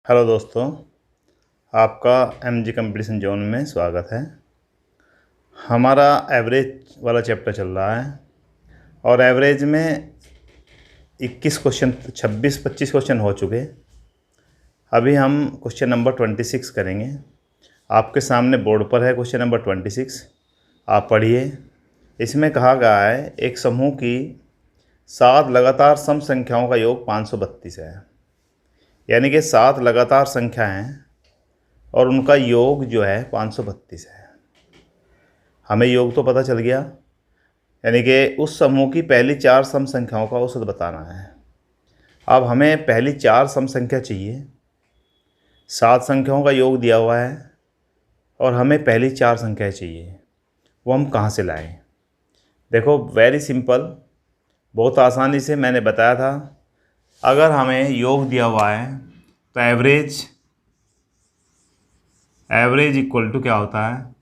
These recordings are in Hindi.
हेलो दोस्तों, आपका एमजी कंपटीशन जोन में स्वागत है। हमारा एवरेज वाला चैप्टर चल रहा है और एवरेज में 21 क्वेश्चन 26-25 क्वेश्चन हो चुके। अभी हम क्वेश्चन नंबर 26 करेंगे। आपके सामने बोर्ड पर है क्वेश्चन नंबर 26, आप पढ़िए। इसमें कहा गया है एक समूह की 7 लगातार सम संख्याओं का योग 532 है। यानी कि 7 लगातार संख्या हैं और उनका योग जो है 532 है। हमें योग तो पता चल गया, यानी कि उस समूह की पहली 4 सम संख्याओं का औसत बताना है। अब हमें पहली 4 सम संख्या चाहिए। 7 संख्याओं का योग दिया हुआ है और हमें पहली 4 संख्याएं चाहिए। वो हम कहाँ से लाएं? देखो, वेरी सिंपल, बहुत आसानी से मैंने बताया था। अगर हमें योग दिया हुआ है तो एवरेज इक्वल टू क्या होता है?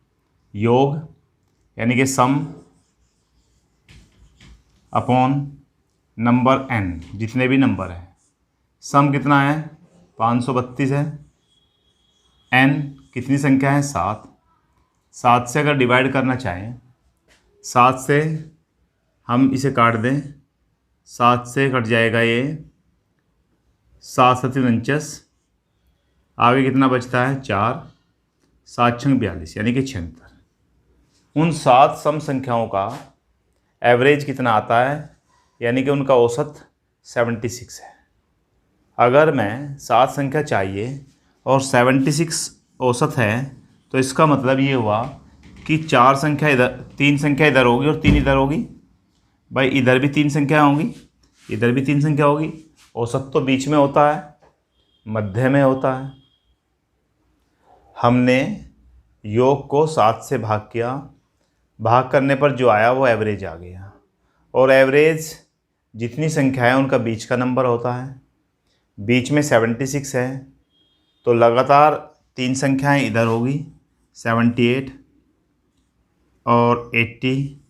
योग यानी कि सम अपॉन नंबर n, जितने भी नंबर है। सम कितना है? 532 है। n कितनी संख्या है? 7। 7 से अगर डिवाइड करना चाहें, 7 से हम इसे काट दें, 7 से कट जाएगा ये 7 7 49। आगे कितना बचता है? 4। 7 6 42 यानी कि 76। उन 7 सम संख्याओं का एवरेज कितना आता है? यानी कि उनका औसत 76 है। अगर मैं 7 संख्या चाहिए और 76 औसत है तो इसका मतलब ये हुआ कि 4 संख्या इधर, 3 संख्या इधर होगी और 3 इधर होगी। भाई इधर भी 3 संख्या होंगी, इधर भी 3 संख्या होगी। औसत तो बीच में होता है, मध्य में होता है। हमने योग को 7 से भाग किया, भाग करने पर जो आया वो एवरेज आ गया। और एवरेज जितनी संख्या है उनका बीच का नंबर होता है। बीच में 76 है तो लगातार 3 संख्याएं इधर होगी, 78 और 80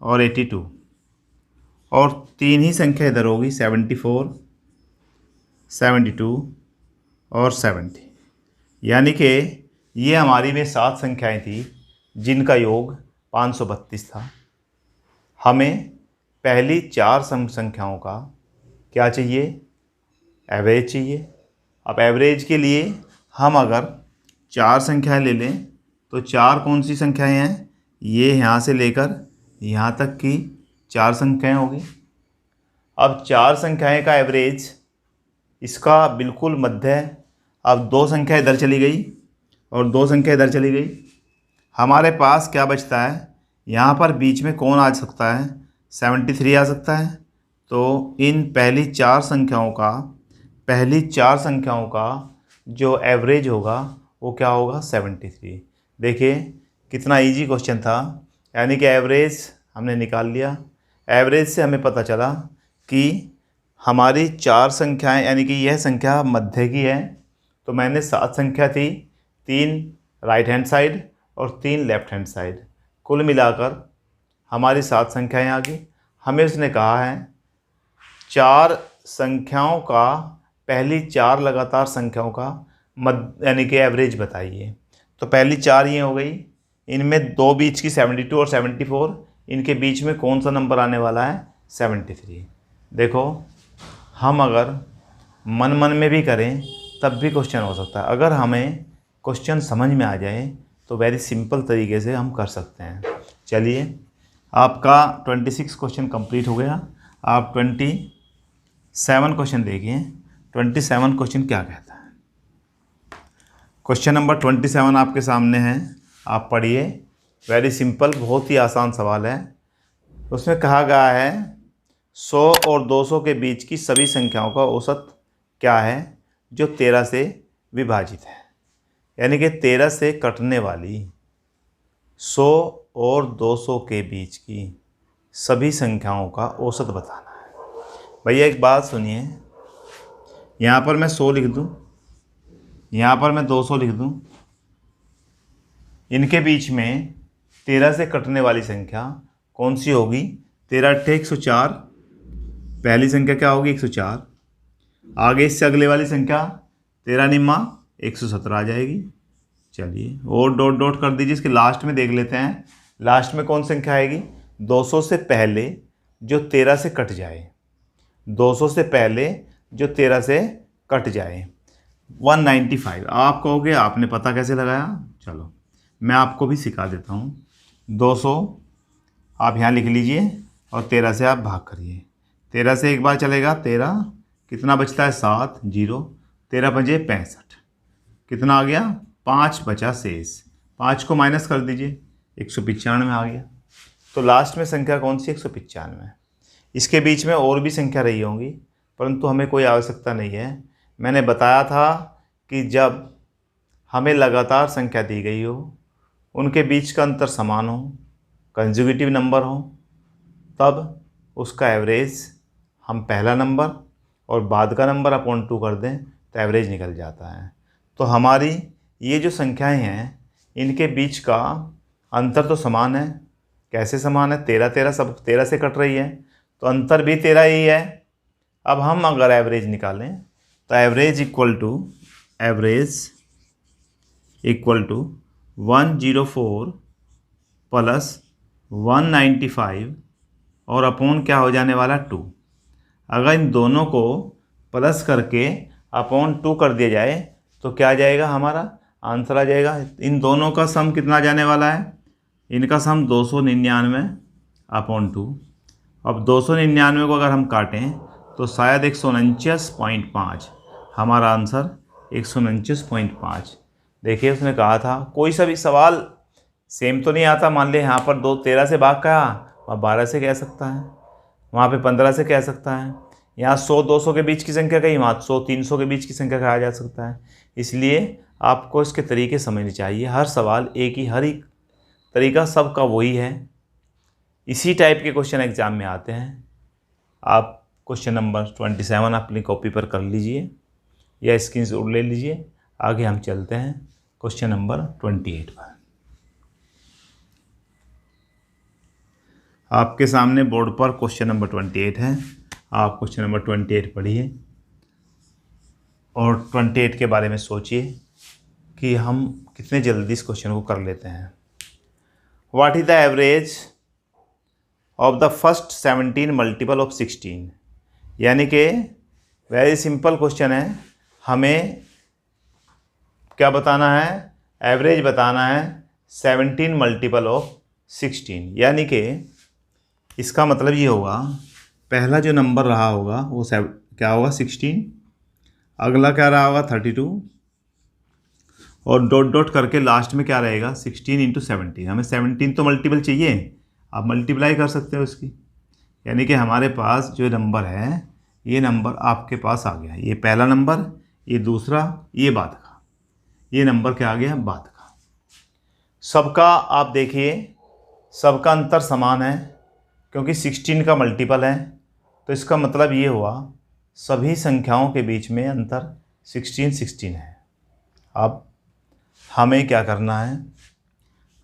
और 82, और 3 ही संख्या इधर होगी, 74 72 और 70। यानी कि ये हमारी में 7 संख्याएं थी जिनका योग 532 था। हमें पहली 4 सम संख्याओं का क्या चाहिए? एवरेज चाहिए। अब एवरेज के लिए हम अगर 4 संख्याएं ले लें तो 4 कौन सी संख्याएं हैं? ये यहाँ से लेकर यहाँ तक की 4 संख्याएं होगी। अब 4 संख्याएं का एवरेज इसका बिल्कुल मध्य है। अब 2 संख्या इधर चली गई और 2 संख्या इधर चली गई। हमारे पास क्या बचता है? यहाँ पर बीच में कौन आ सकता है? 73 आ सकता है। तो इन पहली 4 संख्याओं का जो एवरेज होगा वो क्या होगा? 73। देखिए कितना इजी क्वेश्चन था। यानी कि एवरेज हमने निकाल लिया। एवरेज से हमें पता चला कि हमारी 4 संख्याएं, यानी कि यह संख्या मध्य की है। तो मैंने 7 संख्या थी, 3 राइट हैंड साइड और 3 लेफ्ट हैंड साइड, कुल मिलाकर हमारी 7 संख्याएं आ गई। हमें उसने कहा है 4 संख्याओं का, पहली 4 लगातार संख्याओं का मध्य यानी कि एवरेज बताइए। तो पहली 4 ये हो गई, इनमें 2 बीच की 72 और 74, इनके बीच में कौन सा नंबर आने वाला है? 73। देखो, हम अगर मन मन में भी करें तब भी क्वेश्चन हो सकता है। अगर हमें क्वेश्चन समझ में आ जाए तो वेरी सिंपल तरीके से हम कर सकते हैं। चलिए, आपका 26 क्वेश्चन कंप्लीट हो गया। आप 27 क्वेश्चन देखिए। 27 क्वेश्चन क्या कहता है? क्वेश्चन नंबर 27 आपके सामने है, आप पढ़िए। वेरी सिंपल, बहुत ही आसान सवाल है। उसमें कहा गया है 100 और 200 के बीच की सभी संख्याओं का औसत क्या है जो 13 से विभाजित है? यानी कि 13 से कटने वाली 100 और 200 के बीच की सभी संख्याओं का औसत बताना है। भैया एक बात सुनिए, यहाँ पर मैं 100 लिख दूँ, यहाँ पर मैं 200 लिख दूँ, इनके बीच में 13 से कटने वाली संख्या कौन सी होगी? 13 अट्ठे 104, पहली संख्या क्या होगी? 104। आगे इससे अगले वाली संख्या 13 निम्मा 117 आ जाएगी। चलिए और डॉट डॉट कर दीजिए। इसके लास्ट में देख लेते हैं, लास्ट में कौन संख्या आएगी। 200 से पहले जो 13 से कट जाए, 200 से पहले जो 13 से कट जाए, 195। आप कहोगे आपने पता कैसे लगाया, चलो मैं आपको भी सिखा देता हूँ। 200 आप यहाँ लिख लीजिए और 13 से आप भाग करिए। 13 से एक बार चलेगा 13, कितना बचता है 7, 0, 13 पंजे 65, कितना आ गया 5 बचा शेष। 5 को माइनस कर दीजिए, 195 आ गया। तो लास्ट में संख्या कौन सी, 195। इसके बीच में और भी संख्या रही होंगी, परंतु हमें कोई आवश्यकता नहीं है। मैंने बताया था कि जब हमें लगातार संख्या दी गई हो, उनके बीच का अंतर समान हो, कंजुगेटिव नंबर हो, तब उसका एवरेज हम पहला नंबर और बाद का नंबर अपॉन 2 कर दें तो एवरेज निकल जाता है। तो हमारी ये जो संख्याएं हैं, इनके बीच का अंतर तो समान है। कैसे समान है, 13 13 सब 13 से कट रही है, तो अंतर भी 13 ही है। अब हम अगर एवरेज निकालें तो एवरेज इक्वल टू 104 प्लस 195 और अपॉन क्या हो जाने वाला 2। अगर इन दोनों को प्लस करके अपॉन 2 कर दिया जाए तो क्या आ जाएगा, हमारा आंसर आ जाएगा। इन दोनों का सम कितना जाने वाला है, इनका सम 299 अपॉन 2। अब 299 को अगर हम काटें तो शायद 149.5, हमारा आंसर 149.5। देखिए उसने कहा था कोई सा भी सवाल सेम तो नहीं आता। मान लिया यहाँ पर 13 से भाग कहा, वहाँ 12 से कह सकता है, वहाँ पे 15 से कह सकता है। यहाँ 100 200 के बीच की संख्या कही, वहाँ 100 300 के बीच की संख्या कहा जा सकता है। इसलिए आपको इसके तरीके समझने चाहिए। हर सवाल एक ही, हर एक तरीका सबका वही है। इसी टाइप के क्वेश्चन एग्जाम में आते हैं। आप क्वेश्चन नंबर 27 अपनी कॉपी पर कर लीजिए या स्क्रीनशॉट ले लीजिए। आगे हम चलते हैं क्वेश्चन नंबर 28 पर। आपके सामने बोर्ड पर क्वेश्चन नंबर 28 है। आप क्वेश्चन नंबर 28 पढ़िए और 28 के बारे में सोचिए कि हम कितने जल्दी इस क्वेश्चन को कर लेते हैं। What is the average of the first 17 multiple of 16। यानी कि वेरी सिंपल क्वेश्चन है। हमें क्या बताना है, एवरेज बताना है 17 मल्टीपल ऑफ 16। यानी कि इसका मतलब ये होगा, पहला जो नंबर रहा होगा वो क्या होगा 16, अगला क्या रहा होगा 32 और डॉट डॉट करके लास्ट में क्या रहेगा 16 इंटू 17। हमें 17 तो मल्टीपल चाहिए, आप मल्टीप्लाई कर सकते हो इसकी। यानी कि हमारे पास जो नंबर है, ये नंबर आपके पास आ गया। ये पहला नंबर, ये दूसरा, ये बाद का, ये नंबर क्या आ गया बाद का। सबका आप देखिए, सबका अंतर समान है क्योंकि 16 का मल्टीपल है। तो इसका मतलब ये हुआ सभी संख्याओं के बीच में अंतर 16 है। अब हमें क्या करना है,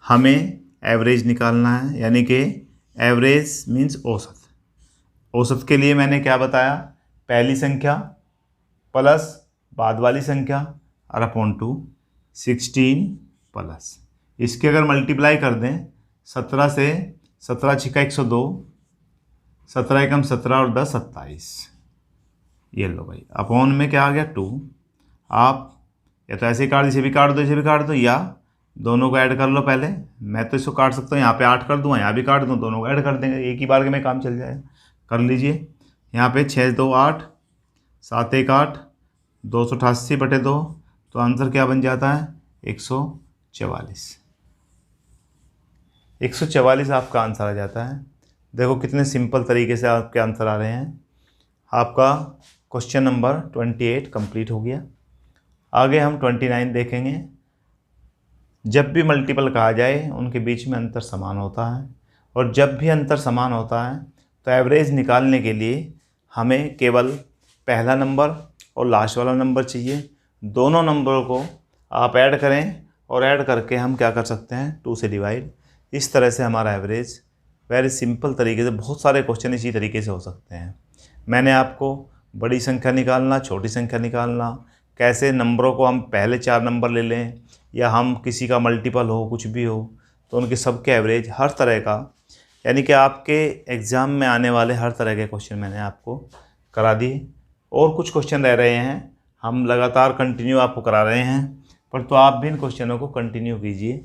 हमें एवरेज निकालना है। यानी कि एवरेज मीन्स औसत। औसत के लिए मैंने क्या बताया, पहली संख्या प्लस बाद वाली संख्या और अपॉन 2, 16 प्लस इसके अगर मल्टीप्लाई कर दें 17 से, 17 छिका 102, 17 एकम 17 और 10 27। ये लो भाई, अपॉन में क्या आ गया 2। आप या तो ऐसे ही काट, इसे भी काट दो, इसे भी काट दो, या दोनों को ऐड कर लो। पहले मैं तो इसको काट सकता हूँ, यहाँ पे 8 कर दूँ, यहाँ भी काट दूँ, दोनों को ऐड कर देंगे, एक ही बार में काम चल जाएगा। कर लीजिए। यहाँ पे 6 2 8, 7 1 8, 288/2, तो आंसर क्या बन जाता है 144। 144 आपका आंसर आ जाता है। देखो कितने सिंपल तरीके से आपके आंसर आ रहे हैं। आपका क्वेश्चन नंबर 28 कंप्लीट हो गया। आगे हम 29 देखेंगे। जब भी मल्टीपल कहा जाए उनके बीच में अंतर समान होता है, और जब भी अंतर समान होता है तो एवरेज निकालने के लिए हमें केवल पहला नंबर और लास्ट वाला नंबर चाहिए। दोनों नंबरों को आप ऐड करें और ऐड करके हम क्या कर सकते हैं 2 से डिवाइड। इस तरह से हमारा एवरेज वेरी सिंपल तरीके से, बहुत सारे क्वेश्चन इसी तरीके से हो सकते हैं। मैंने आपको बड़ी संख्या निकालना, छोटी संख्या निकालना, कैसे नंबरों को हम पहले 4 नंबर ले लें या हम किसी का मल्टीपल हो, कुछ भी हो, तो उनके सबके एवरेज, हर तरह का, यानी कि आपके एग्ज़ाम में आने वाले हर तरह के क्वेश्चन मैंने आपको करा दिए। और कुछ क्वेश्चन रह रहे हैं, हम लगातार कंटिन्यू आपको करा रहे हैं, पर तो आप भी इन क्वेश्चनों को कंटिन्यू कीजिए।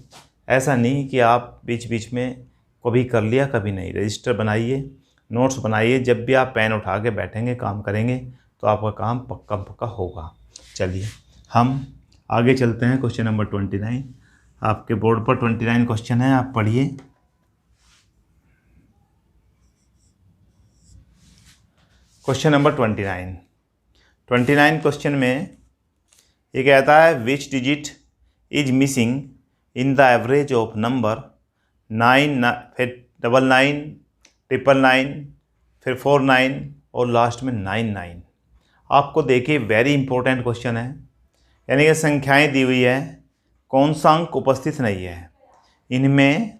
ऐसा नहीं कि आप बीच बीच में कभी कर लिया कभी नहीं। रजिस्टर बनाइए, नोट्स बनाइए, जब भी आप पेन उठा के बैठेंगे काम करेंगे तो आपका काम पक्का पक्का होगा। चलिए हम आगे चलते हैं। क्वेश्चन नंबर 29 आपके बोर्ड पर 29 क्वेश्चन है, आप पढ़िए। क्वेश्चन नंबर 29 क्वेश्चन में ये कहता है which digit is missing in the average of number 9, फिर 99, 999, फिर 49 और लास्ट में 99। आपको देखिए वेरी इंपॉर्टेंट क्वेश्चन है, यानी कि संख्याएं दी हुई है, कौन सा अंक उपस्थित नहीं है इनमें।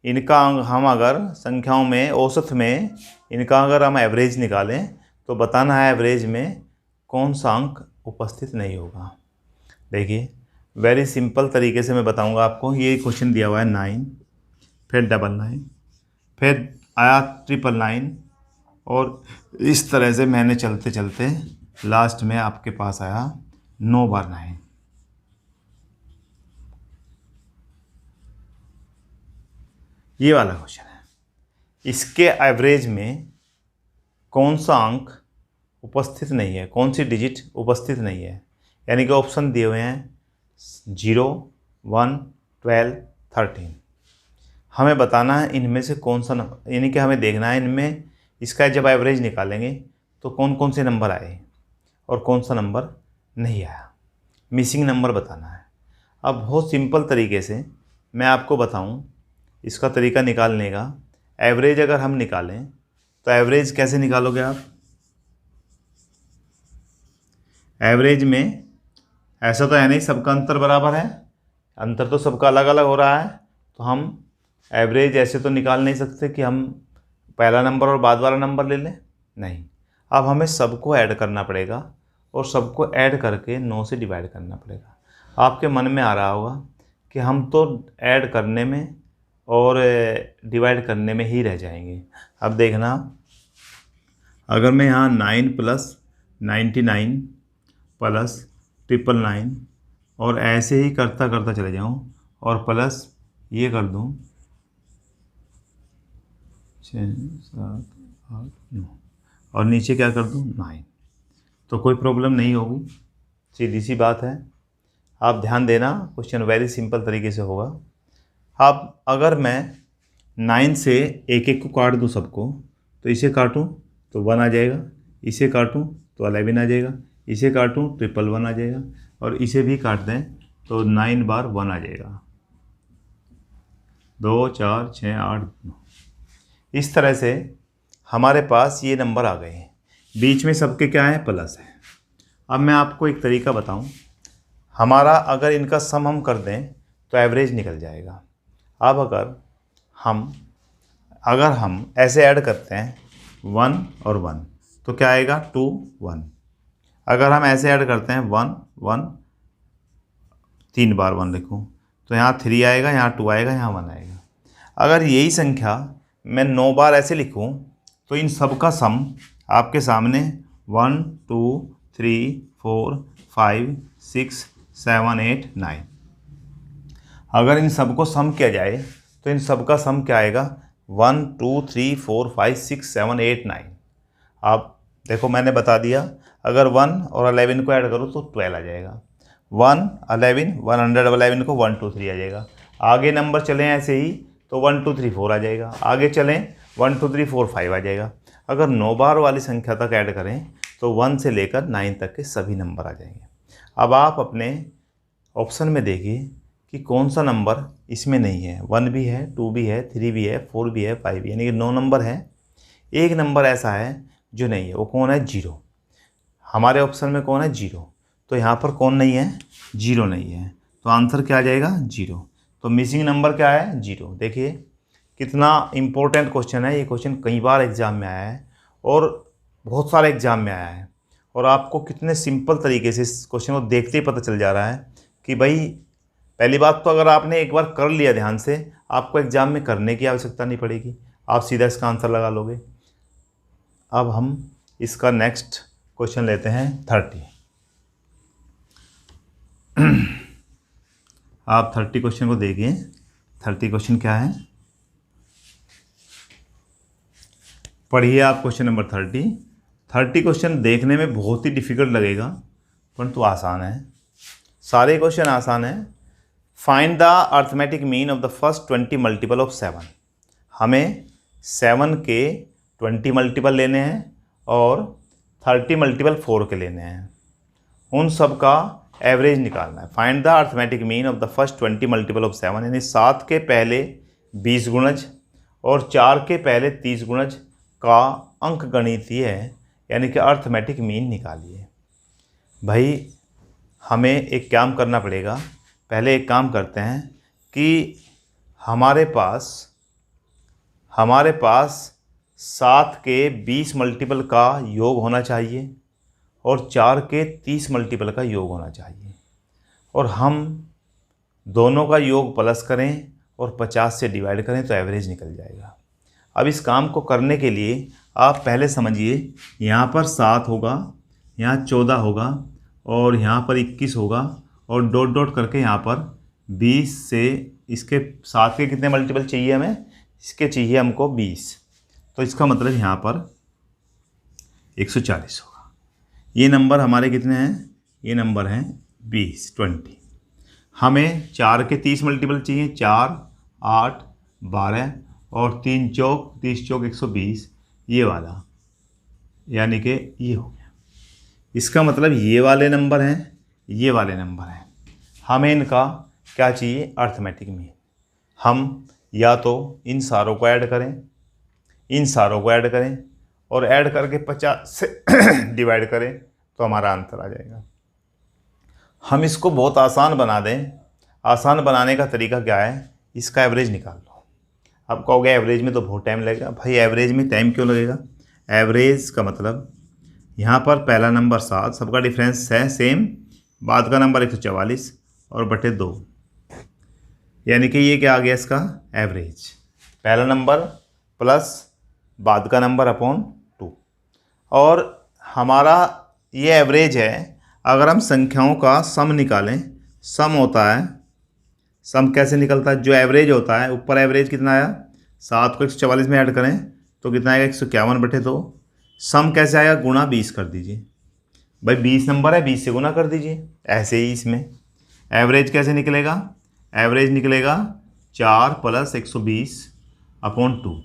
इनका हम अगर संख्याओं में औसत में इनका अगर हम एवरेज निकालें तो बताना है एवरेज में कौन सा अंक उपस्थित नहीं होगा। देखिए वेरी सिंपल तरीके से मैं बताऊंगा आपको। ये क्वेश्चन दिया हुआ है 9, फिर 99, फिर आया 999 और इस तरह से मैंने चलते चलते लास्ट में आपके पास आया 9 बार 9। ये वाला क्वेश्चन है, इसके एवरेज में कौन सा अंक उपस्थित नहीं है, कौन सी डिजिट उपस्थित नहीं है। यानी कि ऑप्शन दिए हुए हैं 0, 1, 12, 13। हमें बताना है इनमें से कौन सा नंबर, यानी कि हमें देखना है इनमें इसका जब एवरेज निकालेंगे तो कौन कौन से नंबर आए और कौन सा नंबर नहीं आया। मिसिंग नंबर बताना है। अब बहुत सिंपल तरीके से मैं आपको बताऊं इसका तरीका निकालने का। एवरेज अगर हम निकालें तो एवरेज कैसे निकालोगे आप। एवरेज में ऐसा तो है नहीं सबका अंतर बराबर है, अंतर तो सबका अलग अलग हो रहा है, तो हम एवरेज ऐसे तो निकाल नहीं सकते कि हम पहला नंबर और बाद वाला नंबर ले लें, नहीं। अब हमें सबको ऐड करना पड़ेगा और सबको ऐड करके 9 से डिवाइड करना पड़ेगा। आपके मन में आ रहा होगा कि हम तो ऐड करने में और डिवाइड करने में ही रह जाएंगे। अब देखना, अगर मैं यहाँ 9 + 99 + 999 और ऐसे ही करता करता चले जाऊँ और प्लस ये कर दूँ 6, 7, 8, 9 और नीचे क्या कर दूँ 9, तो कोई प्रॉब्लम नहीं होगी। सीधी सी बात है। आप ध्यान देना, क्वेश्चन वेरी सिंपल तरीके से होगा। अब अगर मैं 9 से एक एक को काट दूँ सबको, तो इसे काटूँ तो 1 आ जाएगा, इसे काटूँ तो 11 आ जाएगा, इसे काटूँ 111 आ जाएगा और इसे भी काट दें तो 9 बार 1 आ जाएगा। 2, 4, 6, 8, 9। इस तरह से हमारे पास ये नंबर आ गए हैं। बीच में सबके क्या है, प्लस है। अब मैं आपको एक तरीका बताऊं, हमारा अगर इनका सम हम कर दें तो एवरेज निकल जाएगा। अब अगर हम ऐसे ऐड करते हैं 1 और 1 तो क्या आएगा 2, 1। अगर हम ऐसे ऐड करते हैं 1, 1, 3 बार 1 लिखूँ तो यहाँ 3 आएगा, यहाँ 2 आएगा, यहाँ 1 आएगा। अगर यही संख्या मैं 9 बार ऐसे लिखूँ तो इन सब का सम आपके सामने 1, 2, 3, 4, 5, 6, 7, 8, 9। अगर इन सब को सम किया जाए तो इन सब का सम क्या आएगा 1, 2, 3, 4, 5, 6, 7, 8, 9। आप देखो मैंने बता दिया, अगर 1 और 11 को ऐड करो तो 12 आ जाएगा। 1, 11, 111 को 1, 2, 3 आ जाएगा। आगे नंबर चलें ऐसे ही तो 1, 2, 3, 4 आ जाएगा। आगे चलें 1, 2, 3, 4, 5 आ जाएगा। अगर 9 बार वाली संख्या तक ऐड करें तो 1 से लेकर 9 तक के सभी नंबर आ जाएंगे। अब आप अपने ऑप्शन में देखिए कि कौन सा नंबर इसमें नहीं है। 1 भी है, 2 भी है, 3 भी है, 4 भी है, 5 भी, यानी कि 9 नंबर है। एक नंबर ऐसा है जो नहीं है, वो कौन है, 0। हमारे ऑप्शन में कौन है, 0। तो यहाँ पर कौन नहीं है, 0 नहीं है, तो आंसर क्या आ जाएगा 0। तो मिसिंग नंबर क्या है, 0। देखिए कितना इम्पोर्टेंट क्वेश्चन है ये। क्वेश्चन कई बार एग्जाम में आया है और बहुत सारे एग्जाम में आया है और आपको कितने सिंपल तरीके से इस क्वेश्चन को देखते ही पता चल जा रहा है कि भाई पहली बात तो अगर आपने एक बार कर लिया ध्यान से, आपको एग्ज़ाम में करने की आवश्यकता नहीं पड़ेगी, आप सीधा इसका आंसर लगा लोगे। अब हम इसका नेक्स्ट क्वेश्चन लेते हैं 30। आप 30 क्वेश्चन को देखिए। 30 क्वेश्चन क्या है, पढ़िए आप क्वेश्चन नंबर 30। 30 क्वेश्चन देखने में बहुत ही डिफ़िकल्ट लगेगा परंतु आसान है, सारे क्वेश्चन आसान है। Find the arithmetic mean of the first 20 multiple of 7। हमें 7 के 20 मल्टीपल लेने हैं और 30 मल्टीपल 4 के लेने हैं, उन सब का एवरेज निकालना है। Find the arithmetic mean of the first 20 multiple of 7, यानी 7 के पहले 20 गुणज और 4 के पहले 30 गुणज का अंक गणितीय है, यानी कि अर्थमेटिक मीन निकालिए। भाई हमें एक काम करना पड़ेगा, पहले एक काम करते हैं कि हमारे पास 7 के 20 मल्टीपल का योग होना चाहिए और 4 के 30 मल्टीपल का योग होना चाहिए, और हम दोनों का योग प्लस करें और 50 से डिवाइड करें तो एवरेज निकल जाएगा। अब इस काम को करने के लिए आप पहले समझिए, यहाँ पर 7 होगा, यहाँ 14 होगा और यहाँ पर 21 होगा और डॉट डॉट करके यहाँ पर 20 से इसके 7 के कितने मल्टीपल चाहिए हमें, इसके चाहिए हमको 20, तो इसका मतलब यहाँ पर 140 होगा। ये नंबर हमारे कितने हैं, ये नंबर हैं 20। हमें 4 के 30 मल्टीपल चाहिए, 4, 8, 12 और 3 चौक 30 चौक 120, ये वाला, यानी कि ये हो गया। इसका मतलब ये वाले नंबर हैं, ये वाले नंबर हैं। हमें इनका क्या चाहिए, अर्थमेटिक मीन। हम या तो इन सारों को ऐड करें, इन सारों को ऐड करें और ऐड करके 50 से डिवाइड करें तो हमारा आंसर आ जाएगा। हम इसको बहुत आसान बना दें। आसान बनाने का तरीका क्या है, इसका एवरेज निकाल लो। अब कहोगे एवरेज में तो बहुत टाइम लगेगा। भाई एवरेज में टाइम क्यों लगेगा, एवरेज का मतलब यहाँ पर पहला नंबर 7, सबका डिफरेंस है सेम, बाद का नंबर 144 और बटे 2, यानी कि ये क्या आ गया इसका एवरेज, पहला नंबर प्लस बाद का नंबर अपॉन 2। और हमारा ये एवरेज है। अगर हम संख्याओं का सम निकालें, सम होता है, सम कैसे निकलता है, जो एवरेज होता है, ऊपर एवरेज कितना आया, 7 को 144 में ऐड करें तो कितना आएगा 151 बटे 2। सम कैसे आएगा, गुणा 20 कर दीजिए। भाई 20 नंबर है, 20 से गुना कर दीजिए। ऐसे ही इसमें एवरेज कैसे निकलेगा, एवरेज निकलेगा 4 + 120 अपॉन 2,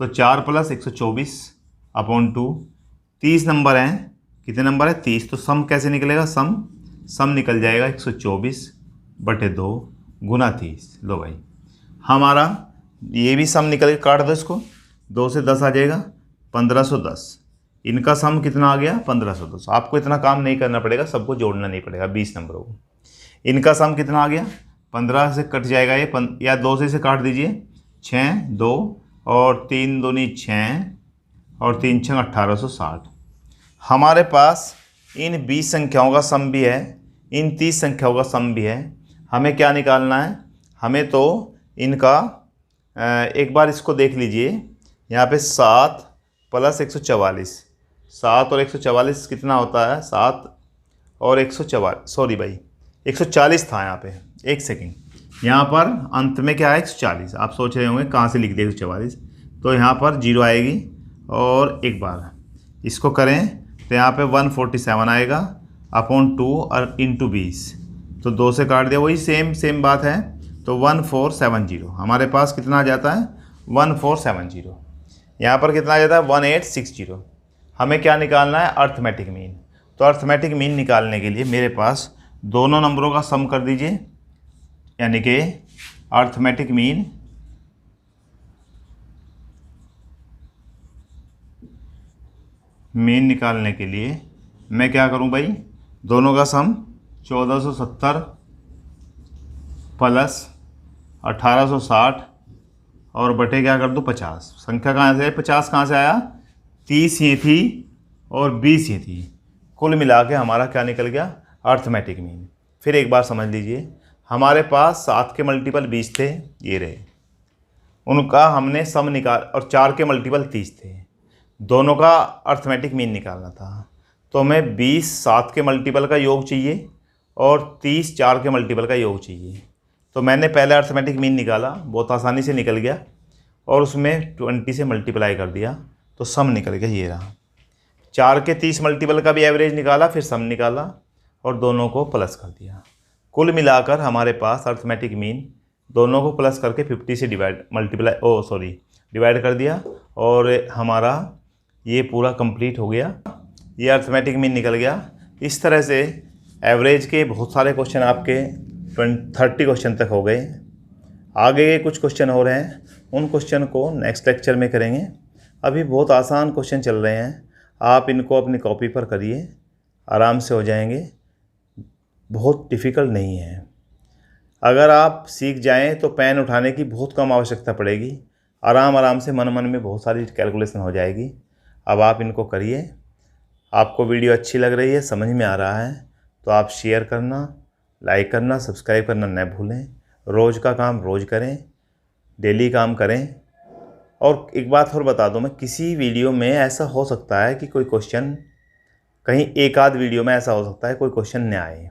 तो 4 + 124 अपॉन 2। 30 नंबर हैं, कितने नंबर है 30, तो सम कैसे निकलेगा, सम निकल जाएगा 124 बटे 2 गुना 30। लो भाई हमारा ये भी सम निकल के काट दो इसको, 2 से 10 आ जाएगा 1510। इनका सम कितना आ गया 1510। आपको इतना काम नहीं करना पड़ेगा, सबको जोड़ना नहीं पड़ेगा 20 नंबरों को। इनका सम कितना आ गया, 15 से कट जाएगा ये, या 2 से इसे काट दीजिए, 6, 2 और 3 दूनी 6 और 3 6 1860। हमारे पास इन 20 संख्याओं का सम भी है, इन 30 संख्याओं का सम भी है। हमें क्या निकालना है, हमें तो इनका एक बार इसको देख लीजिए। यहाँ पे 7 + 144, 7 और 144 कितना होता है, 7 और 144, सॉरी भाई 140 था यहाँ पे, एक सेकेंड, यहाँ पर अंत में क्या है 140। आप सोच रहे होंगे कहाँ से लिख दिया 144, तो यहाँ पर 0 आएगी और एक बार इसको करें तो यहाँ पे 147 आएगा अपॉन 2 और इंटू 20, तो 2 से काट दिया, वही सेम बात है, तो 1470। हमारे पास कितना आ जाता है 1470। यहाँ पर कितना आ जाता है 1860। हमें क्या निकालना है, अर्थमेटिक मीन। तो अर्थमेटिक मीन निकालने के लिए मेरे पास दोनों नंबरों का सम कर दीजिए, यानी कि अर्थमेटिक मीन निकालने के लिए मैं क्या करूं भाई, दोनों का सम 1470 प्लस 1860 और बटे क्या कर दूं 50। संख्या कहाँ से है, 50 कहाँ से आया, 30 ये थी और 20 ये थी, कुल मिला के हमारा क्या निकल गया, अर्थमेटिक मीन। फिर एक बार समझ लीजिए, हमारे पास 7 के मल्टीपल 20 थे, ये रहे, उनका हमने सम निकाल, और 4 के मल्टीपल 30 थे, दोनों का अर्थमेटिक मीन निकालना था। तो हमें 20 7 के मल्टीपल का योग चाहिए और 30 4 के मल्टीपल का योग चाहिए। तो मैंने पहले अर्थमेटिक मीन निकाला, बहुत आसानी से निकल गया, और उसमें 20 से मल्टीप्लाई कर दिया तो सम निकल गया, ये रहा। 4 के 30 मल्टीपल का भी एवरेज निकाला, फिर सम निकाला और दोनों को प्लस कर दिया। कुल मिलाकर हमारे पास अर्थमेटिक मीन, दोनों को प्लस करके 50 से डिवाइड कर दिया, और हमारा ये पूरा कंप्लीट हो गया, ये अर्थमेटिक मीन निकल गया। इस तरह से एवरेज के बहुत सारे क्वेश्चन आपके 30 क्वेश्चन तक हो गए। आगे के कुछ क्वेश्चन हो रहे हैं, उन क्वेश्चन को नेक्स्ट लेक्चर में करेंगे। अभी बहुत आसान क्वेश्चन चल रहे हैं, आप इनको अपनी कॉपी पर करिए, आराम से हो जाएंगे, बहुत डिफ़िकल्ट नहीं है। अगर आप सीख जाएं तो पेन उठाने की बहुत कम आवश्यकता पड़ेगी, आराम से मन में बहुत सारी कैलकुलेशन हो जाएगी। अब आप इनको करिए। आपको वीडियो अच्छी लग रही है, समझ में आ रहा है तो आप शेयर करना, लाइक करना, सब्सक्राइब करना न भूलें। रोज़ का काम रोज़ करें, डेली काम करें। और एक बात और बता दूं, मैं किसी वीडियो में ऐसा हो सकता है कि कोई क्वेश्चन, कहीं एक आध वीडियो में ऐसा हो सकता है कोई क्वेश्चन न आए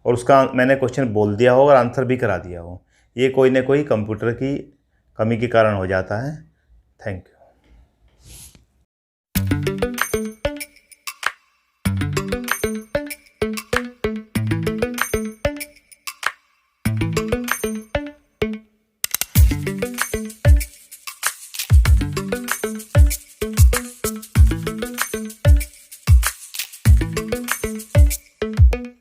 और उसका मैंने क्वेश्चन बोल दिया हो और आंसर भी करा दिया हो। ये कोई ना कोई कंप्यूटर की कमी के कारण हो जाता है। Thank you.